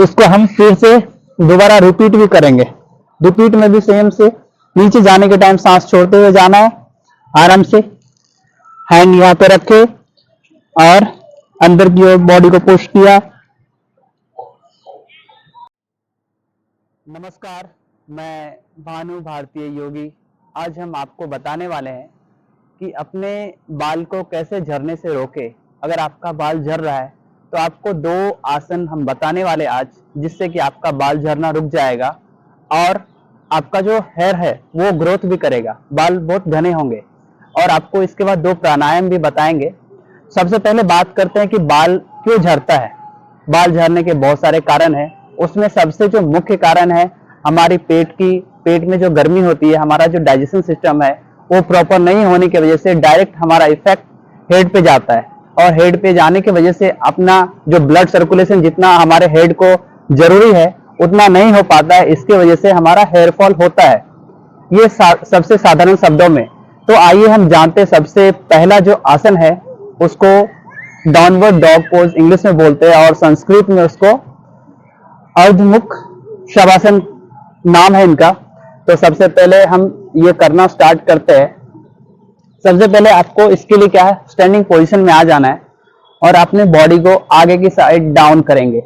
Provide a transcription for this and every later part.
इसको हम फिर से दोबारा रिपीट भी करेंगे। रिपीट में भी सेम से नीचे जाने के टाइम सांस छोड़ते हुए जाना है, आराम से हैंड यहां पे रखे और अंदर की ओर बॉडी को पुश किया। नमस्कार, मैं भानु भारतीय योगी। आज हम आपको बताने वाले हैं कि अपने बाल को कैसे झड़ने से रोके। अगर आपका बाल झड़ रहा है तो आपको 2 आसन हम बताने वाले आज, जिससे कि आपका बाल झड़ना रुक जाएगा और आपका जो हेयर है वो ग्रोथ भी करेगा, बाल बहुत घने होंगे। और आपको इसके बाद 2 प्राणायाम भी बताएंगे। सबसे पहले बात करते हैं कि बाल क्यों झड़ता है। बाल झड़ने के बहुत सारे कारण हैं, उसमें सबसे जो मुख्य कारण है हमारी पेट में जो गर्मी होती है, हमारा जो डाइजेशन सिस्टम है वो प्रॉपर नहीं होने की वजह से डायरेक्ट हमारा इफेक्ट हेड पे जाता है। और हेड पे जाने की वजह से अपना जो ब्लड सर्कुलेशन जितना हमारे हेड को जरूरी है उतना नहीं हो पाता है। इसकी वजह से हमारा हेयर फॉल होता है। ये सबसे साधारण शब्दों में। तो आइए हम जानते हैं। सबसे पहला जो आसन है उसको डाउनवर्ड डॉग पोज इंग्लिश में बोलते हैं और संस्कृत में उसको अर्धमुख शवासन नाम है इनका। तो सबसे पहले हम ये करना स्टार्ट करते हैं। सबसे पहले आपको इसके लिए क्या है, स्टैंडिंग पोजीशन में आ जाना है और अपने बॉडी को आगे की साइड डाउन करेंगे।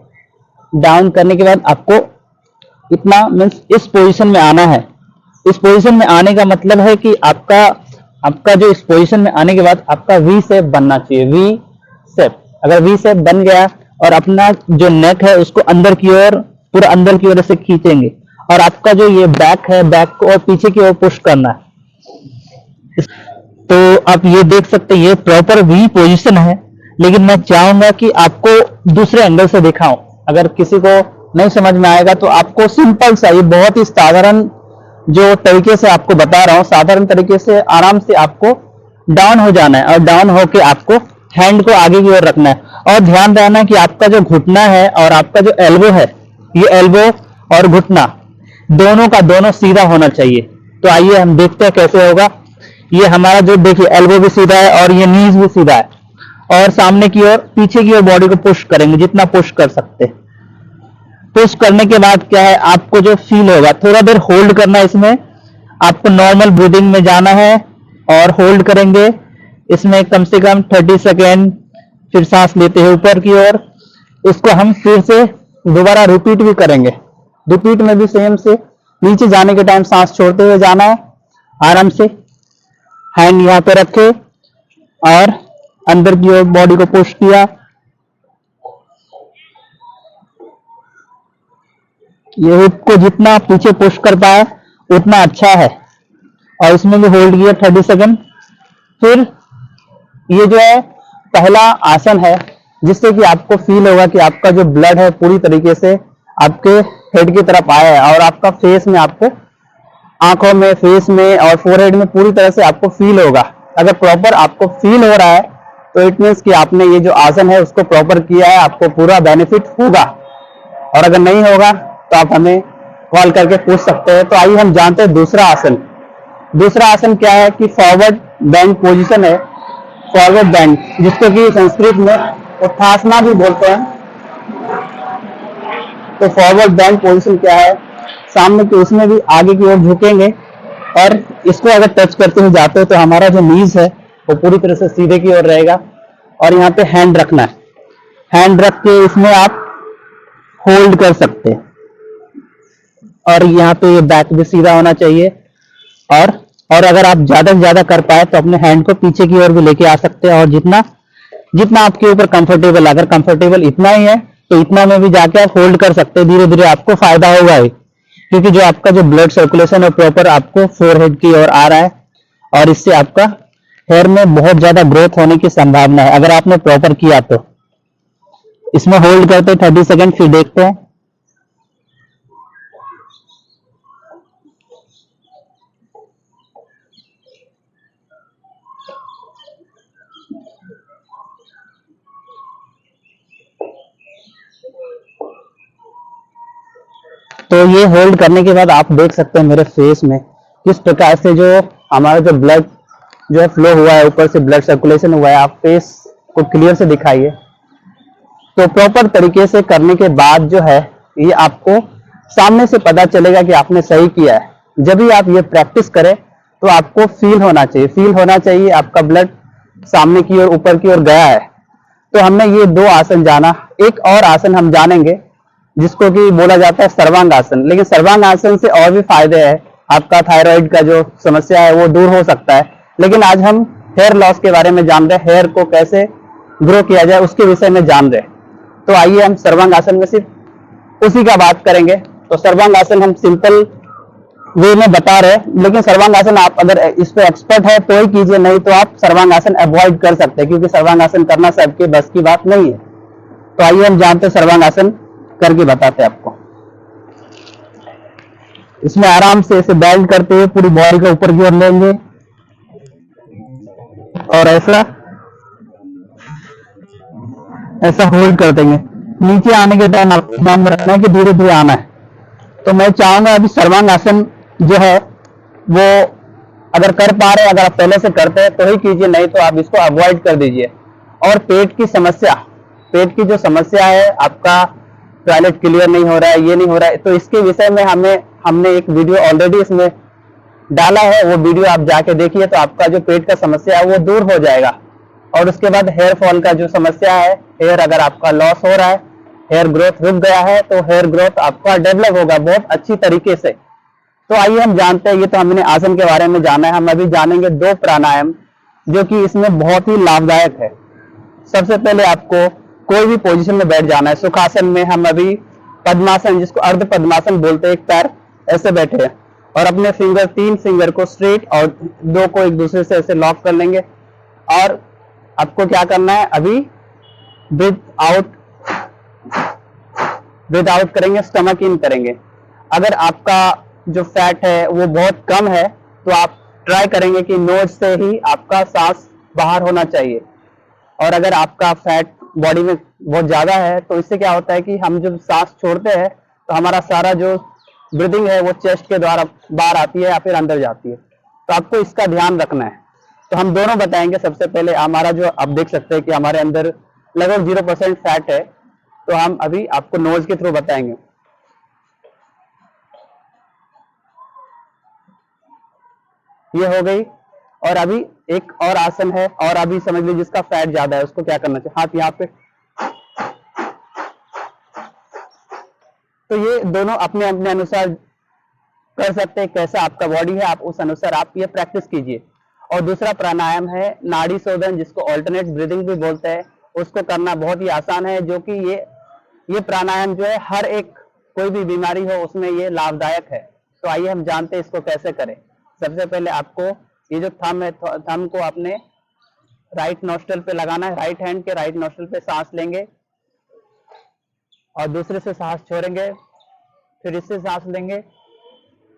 डाउन करने के बाद आपको इतना मीन्स इस पोजीशन में आना है। इस पोजीशन में आने का मतलब है कि आपका जो इस पोजीशन में आने के बाद आपका वी शेप बनना चाहिए। वी शेप, अगर वी शेप बन गया और अपना जो नेक है उसको अंदर की ओर, पूरा अंदर की ओर से खींचेंगे और आपका जो ये बैक है, बैक को और पीछे की ओर पुश करना है। तो आप ये देख सकते हैं ये प्रॉपर वी पोजीशन है, लेकिन मैं चाहूंगा कि आपको दूसरे एंगल से दिखाऊं। अगर किसी को नहीं समझ में आएगा तो आपको सिंपल सा, ये बहुत ही साधारण जो तरीके से आपको बता रहा हूं, साधारण तरीके से आराम से आपको डाउन हो जाना है और डाउन होके आपको हैंड को आगे की ओर रखना है। और ध्यान रहना कि आपका जो घुटना है और आपका जो एल्बो है, ये एल्बो और घुटना दोनों का दोनों सीधा होना चाहिए। तो आइए हम देखते हैं कैसे होगा। ये हमारा जो देखिए एल्बो भी सीधा है और ये नीज भी सीधा है और सामने की ओर, पीछे की ओर बॉडी को पुश करेंगे जितना पुश कर सकते। पुश करने के बाद क्या है, आपको जो फील होगा, थोड़ा देर होल्ड करना है। इसमें आपको नॉर्मल ब्रीदिंग में जाना है और होल्ड करेंगे इसमें कम से कम 30 सेकेंड। फिर सांस लेते हैं ऊपर की ओर। इसको हम फिर से दोबारा रिपीट भी करेंगे। रिपीट में भी सेम से नीचे जाने के टाइम सांस छोड़ते हुए जाना है, आराम से हैंड यहां पे रखे और अंदर की ओर बॉडी को पुश किया। ये हिप को जितना पीछे पुश कर पाए उतना अच्छा है। और इसमें भी होल्ड किया 30 सेकेंड। फिर ये जो है पहला आसन है, जिससे कि आपको फील होगा कि आपका जो ब्लड है पूरी तरीके से आपके हेड की तरफ आया है और आपका फेस में, आपको आंखों में, फेस में और फोरहेड में पूरी तरह से आपको फील होगा। अगर प्रॉपर आपको फील हो रहा है तो इट मीन्स कि आपने ये जो आसन है उसको प्रॉपर किया है, आपको पूरा बेनिफिट होगा। और अगर नहीं होगा तो आप हमें कॉल करके पूछ सकते हैं। तो आइए हम जानते हैं दूसरा आसन। दूसरा आसन क्या है कि फॉरवर्ड बेंड पोजीशन है। फॉरवर्ड बेंड, जिसको कि संस्कृत में उत्थासना भी बोलते हैं। तो फॉरवर्ड बेंड पोजीशन क्या है, सामने के उसमें भी आगे की ओर झुकेंगे और इसको अगर टच करते हुए जाते हो तो हमारा जो नीज है वो पूरी तरह से सीधे की ओर रहेगा। और यहाँ पे हैंड रखना है। हैंड रख के इसमें आप होल्ड कर सकते हैं और यहाँ पे ये बैक भी सीधा होना चाहिए। और अगर आप ज्यादा से ज्यादा कर पाए तो अपने हैंड को पीछे की ओर भी लेके आ सकते हैं और जितना जितना आपके ऊपर कंफर्टेबल, अगर कंफर्टेबल इतना ही है तो इतना में भी जाके आप होल्ड कर सकते हैं। धीरे धीरे आपको फायदा होगा ही, क्योंकि जो आपका जो ब्लड सर्कुलेशन है प्रॉपर आपको फोरहेड की ओर आ रहा है और इससे आपका हेयर में बहुत ज्यादा ग्रोथ होने की संभावना है अगर आपने प्रॉपर किया तो। इसमें होल्ड करते 30 सेकेंड, फिर देखते हैं। तो ये होल्ड करने के बाद आप देख सकते हैं मेरे फेस में किस प्रकार से जो हमारा जो ब्लड जो है फ्लो हुआ है, ऊपर से ब्लड सर्कुलेशन हुआ है। आप फेस को क्लियर से दिखाइए। तो प्रॉपर तरीके से करने के बाद जो है ये आपको सामने से पता चलेगा कि आपने सही किया है। जब भी आप ये प्रैक्टिस करें तो आपको फील होना चाहिए आपका ब्लड सामने की ओर ऊपर की ओर गया है। तो हमने ये दो आसन जाना। एक और आसन हम जानेंगे जिसको कि बोला जाता है सर्वांग आसन। लेकिन सर्वांग आसन से और भी फायदे हैं, आपका थायराइड का जो समस्या है वो दूर हो सकता है। लेकिन आज हम हेयर लॉस के बारे में जान रहे हैं, हेयर को कैसे ग्रो किया जाए उसके विषय में जान रहे हैं। तो आइए हम सर्वांग आसन में सिर्फ उसी का बात करेंगे। तो सर्वांग आसन हम सिंपल वे में बता रहे हैं, लेकिन सर्वांग आसन आप अगर इस पे एक्सपर्ट है तो ही कीजिए, नहीं तो आप सर्वांग आसन अवॉइड कर सकते हैं, क्योंकि सर्वांग आसन करना सबके बस की बात नहीं है। तो आइए हम जानते हैं सर्वांग आसन करके बताते हैं आपको। इसमें आराम से इसे बेंड करते हुए पूरी बॉडी को ऊपर की ओर लेंगे और ऐसा ऐसा होल्ड कर देंगे। नीचे आने के टाइम आपको ध्यान रखना है कि धीरे धीरे आना है। तो मैं चाहूंगा अभी सर्वांग आसन जो है वो अगर कर पा रहे हैं, अगर आप पहले से करते हैं तो ही कीजिए, नहीं तो आप इसको अवॉइड कर दीजिए। और पेट की समस्या, पेट की जो समस्या है, आपका टॉयलेट क्लियर नहीं हो रहा है, ये नहीं हो रहा है, तो इसके विषय में हमने एक वीडियो ऑलरेडी इसमें डाला है। वो वीडियो आप जाके देखिए तो आपका जो पेट का समस्या है वो दूर हो जाएगा। और उसके बाद हेयर फॉल का जो समस्या है, हेयर अगर आपका लॉस हो रहा है, हेयर ग्रोथ रुक गया है, तो हेयर ग्रोथ आपका डेवलप होगा बहुत अच्छी तरीके से। तो आइए हम जानते हैं, ये तो हमने आसन के बारे में जाना है। हम अभी जानेंगे दो प्राणायाम जो कि इसमें बहुत ही लाभदायक है। सबसे पहले आपको कोई भी पोजीशन में बैठ जाना है। सुखासन में हम अभी पद्मासन, जिसको अर्ध पद्मासन बोलते हैं, एक पैर ऐसे बैठे हैं और अपने फिंगर, तीन फिंगर को स्ट्रेट और दो को एक दूसरे से ऐसे लॉक कर लेंगे। और आपको क्या करना है, अभी ब्रीथ आउट करेंगे, स्टमक इन करेंगे। अगर आपका जो फैट है वो बहुत कम है तो आप ट्राई करेंगे कि नोज से ही आपका सांस बाहर होना चाहिए। और अगर आपका फैट बॉडी में बहुत ज्यादा है तो इससे क्या होता है कि हम जब सांस छोड़ते हैं तो हमारा सारा जो ब्रीदिंग है वो चेस्ट के द्वारा बाहर आती है या फिर अंदर जाती है। तो आपको इसका ध्यान रखना है। तो हम दोनों बताएंगे। सबसे पहले हमारा जो आप देख सकते हैं कि हमारे अंदर लगभग 0% फैट है, तो हम अभी आपको नोज के थ्रू बताएंगे। ये हो गई। और अभी एक और आसन है, और अभी समझ लीजिए जिसका फैट ज्यादा है उसको क्या करना चाहिए, हाथ यहाँ पे। तो ये दोनों अपने अपने अनुसार कर सकते हैं, कैसा आपका बॉडी है आप उस अनुसार आप ये प्रैक्टिस कीजिए। और दूसरा प्राणायाम है नाड़ी शोधन, जिसको ऑल्टरनेट ब्रीदिंग भी बोलते हैं। उसको करना बहुत ही आसान है, जो कि ये प्राणायाम जो है हर एक कोई भी बीमारी हो उसमें ये लाभदायक है। तो आइए हम जानते हैं इसको कैसे करें। सबसे पहले आपको ये जो थंब है, थंब को अपने राइट नोस्ट्रल पे लगाना है। राइट हैंड के राइट नोस्ट्रल पे सांस लेंगे और दूसरे से सांस छोड़ेंगे, फिर इससे सांस लेंगे,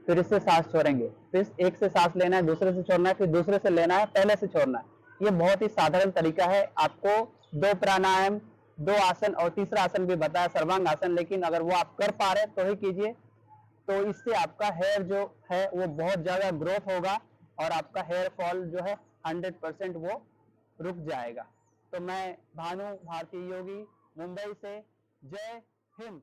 फिर इससे सांस छोड़ेंगे, फिर एक से सांस लेना है, दूसरे से छोड़ना है, फिर दूसरे से लेना है, पहले से छोड़ना है। ये बहुत ही साधारण तरीका है। आपको दो प्राणायाम, दो आसन और तीसरा आसन भी बताया सर्वांग आसन, लेकिन अगर वो आप कर पा रहे हैं तो ही कीजिए। तो इससे आपका हेयर जो है वो बहुत ज्यादा ग्रोथ होगा और आपका हेयर फॉल जो है 100% वो रुक जाएगा। तो मैं भानु भारती योगी, मुंबई से, जय हिंद।